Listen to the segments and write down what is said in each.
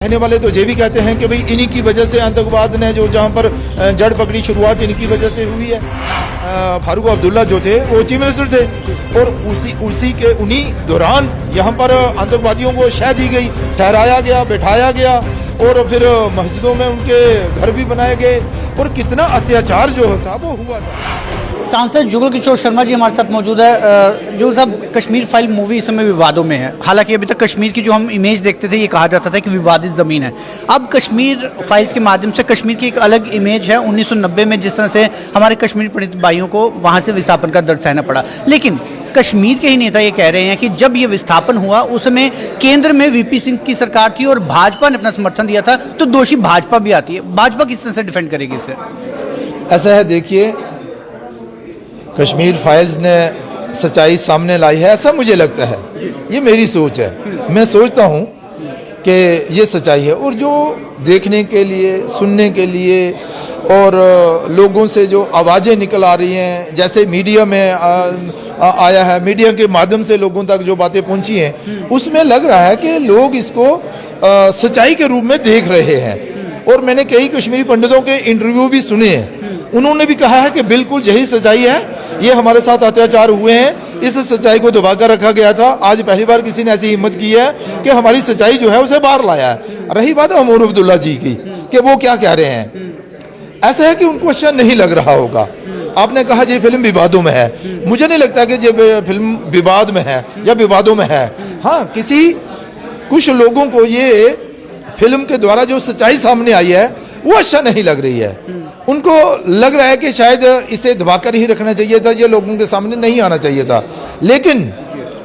कहने वाले तो ये भी कहते हैं कि भाई इन्हीं की वजह से आतंकवाद ने जो जहां पर जड़ पकड़ी शुरुआत इनकी वजह से हुई है। फारूक अब्दुल्ला जो थे वो चीफ मिनिस्टर थे और उसी के उन्हीं दौरान यहाँ पर आतंकवादियों को शह दी गई, ठहराया गया, बैठाया गया और फिर मस्जिदों में उनके घर भी बनाए गए और कितना अत्याचार जो था वो हुआ था। सांसद जुगल किशोर शर्मा जी हमारे साथ मौजूद है। जो साहब, कश्मीर फाइल मूवी इस समय विवादों में है। हालांकि अभी तक कश्मीर की जो हम इमेज देखते थे ये कहा जाता था कि विवादित ज़मीन है। अब कश्मीर फाइल्स के माध्यम से कश्मीर की एक अलग इमेज है। 1990 में जिस तरह से हमारे कश्मीर पंडित भाइयों को वहाँ से विस्थापन का दर्द सहना पड़ा, लेकिन कश्मीर के ही नेता ये कह रहे हैं कि जब ये विस्थापन हुआ उस समय केंद्र में वीपी सिंह की सरकार थी और भाजपा ने अपना समर्थन दिया था, तो दोषी भाजपा भी आती है। भाजपा किस तरह से डिफेंड करेगी इसे? ऐसा है, देखिए, कश्मीर फाइल्स ने सच्चाई सामने लाई है, ऐसा मुझे लगता है। ये मेरी सोच है। मैं सोचता हूँ कि ये सच्चाई है और जो देखने के लिए, सुनने के लिए और लोगों से जो आवाज़ें निकल आ रही हैं, जैसे मीडिया में आया है, मीडिया के माध्यम से लोगों तक जो बातें पहुँची हैं, उसमें लग रहा है कि लोग इसको सच्चाई के रूप में देख रहे हैं। और मैंने कई कश्मीरी पंडितों के इंटरव्यू भी सुने हैं, उन्होंने भी कहा है कि बिल्कुल यही सच्चाई है, ये हमारे साथ अत्याचार हुए हैं, इस सच्चाई को दबा कर रखा गया था। आज पहली बार किसी ने ऐसी हिम्मत की है कि हमारी सच्चाई जो है उसे बाहर लाया है। रही बात अमर अब्दुल्ला जी की कि वो क्या कह रहे हैं, ऐसा है कि उनको अच्छा नहीं लग रहा होगा। आपने कहा ये फिल्म विवादों में है, मुझे नहीं लगता कि ये फिल्म विवाद में है या विवादों में है। हाँ, कुछ लोगों को ये फिल्म के द्वारा जो सच्चाई सामने आई है वो अच्छा नहीं लग रही है। उनको लग रहा है कि शायद इसे दबाकर ही रखना चाहिए था, ये लोगों के सामने नहीं आना चाहिए था। लेकिन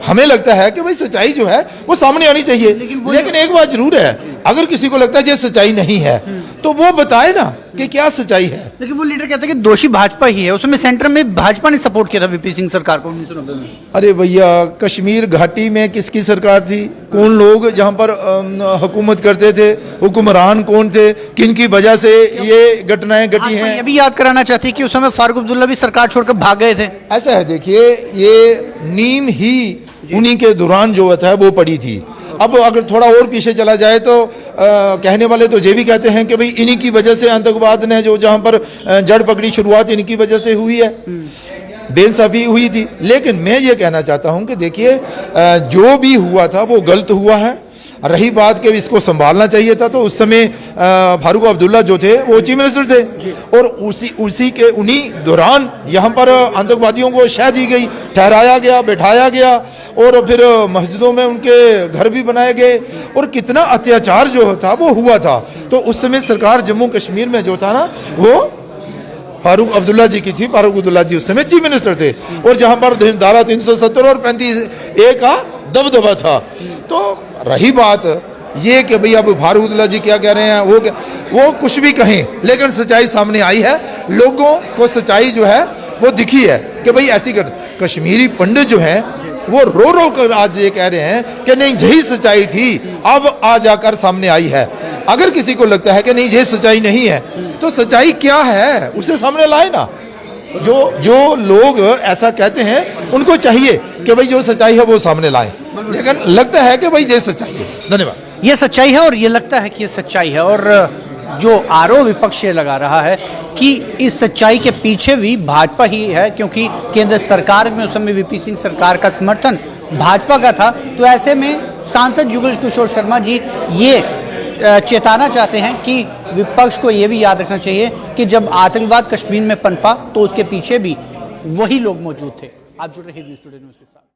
हमें लगता है कि भाई सच्चाई जो है वो सामने आनी चाहिए। लेकिन एक बात जरूर है, अगर किसी को लगता है ये सच्चाई नहीं है तो वो बताए ना कि क्या सच्चाई है। लेकिन वो लीडर कहता है कि दोषी भाजपा ही है, उसमें सेंटर में भाजपा ने सपोर्ट किया था वीपी सिंह सरकार को 1990 में। अरे भैया, कश्मीर घाटी में किसकी सरकार थी? कौन लोग जहाँ पर हुकूमत करते थे? हुक्मरान कौन थे? किन की वजह से ये घटनाएं घटी हैं? ये भी याद कराना चाहती है कि उस समय फारूक अब्दुल्ला भी सरकार छोड़कर भाग गए थे। ऐसा है, देखिए, ये नींव ही उन्हीं के दौरान जो है वो पड़ी थी। अब अगर थोड़ा और पीछे चला जाए तो कहने वाले तो ये भी कहते हैं कि भाई इन्हीं की वजह से आतंकवाद ने जो जहां पर जड़ पकड़ी शुरुआत इनकी वजह से हुई है, बेइंसाफी हुई थी। लेकिन मैं ये कहना चाहता हूं कि देखिए, जो भी हुआ था वो गलत हुआ है। रही बात कि इसको संभालना चाहिए था, तो उस समय फारूक अब्दुल्ला जो थे वो चीफ मिनिस्टर थे और उसी के उन्हीं दौरान यहाँ पर आतंकवादियों को शह दी गई, ठहराया गया, बैठाया गया और फिर मस्जिदों में उनके घर भी बनाए गए और कितना अत्याचार जो था वो हुआ था। तो उस समय सरकार जम्मू कश्मीर में जो था ना वो फारूक अब्दुल्ला जी की थी। फारूक अब्दुल्ला जी उस समय चीफ मिनिस्टर थे और जहाँ पर धारा 370 और 35A का दबदबा था। तो रही बात ये कि भाई अब फारूक अब्दुल्ला जी क्या कह रहे हैं, वो कुछ भी कहें, लेकिन सच्चाई सामने आई है। लोगों को सच्चाई जो है वो दिखी है कि भाई ऐसी कश्मीरी पंडित जो है वो रो रो कर आज ये कह रहे हैं कि नहीं यही सच्चाई थी, अब आ जाकर सामने आई है। अगर किसी को लगता है कि नहीं ये सच्चाई नहीं है तो सच्चाई क्या है उसे सामने लाए ना। जो लोग ऐसा कहते हैं उनको चाहिए कि भाई जो सच्चाई है वो सामने लाएं, लेकिन लगता है कि भाई ये सच्चाई है। धन्यवाद। ये सच्चाई है और ये लगता है कि ये सच्चाई है, और जो आरोप विपक्ष ये लगा रहा है कि इस सच्चाई के पीछे भी भाजपा ही है, क्योंकि केंद्र सरकार में उस समय वीपी सिंह सरकार का समर्थन भाजपा का था। तो ऐसे में सांसद जुगल किशोर शर्मा जी ये चेताना चाहते हैं कि विपक्ष को ये भी याद रखना चाहिए कि जब आतंकवाद कश्मीर में पनपा तो उसके पीछे भी वही लोग मौजूद थे। आप जुड़ रहे हैं न्यूज़ टुडे न्यूज़ के साथ।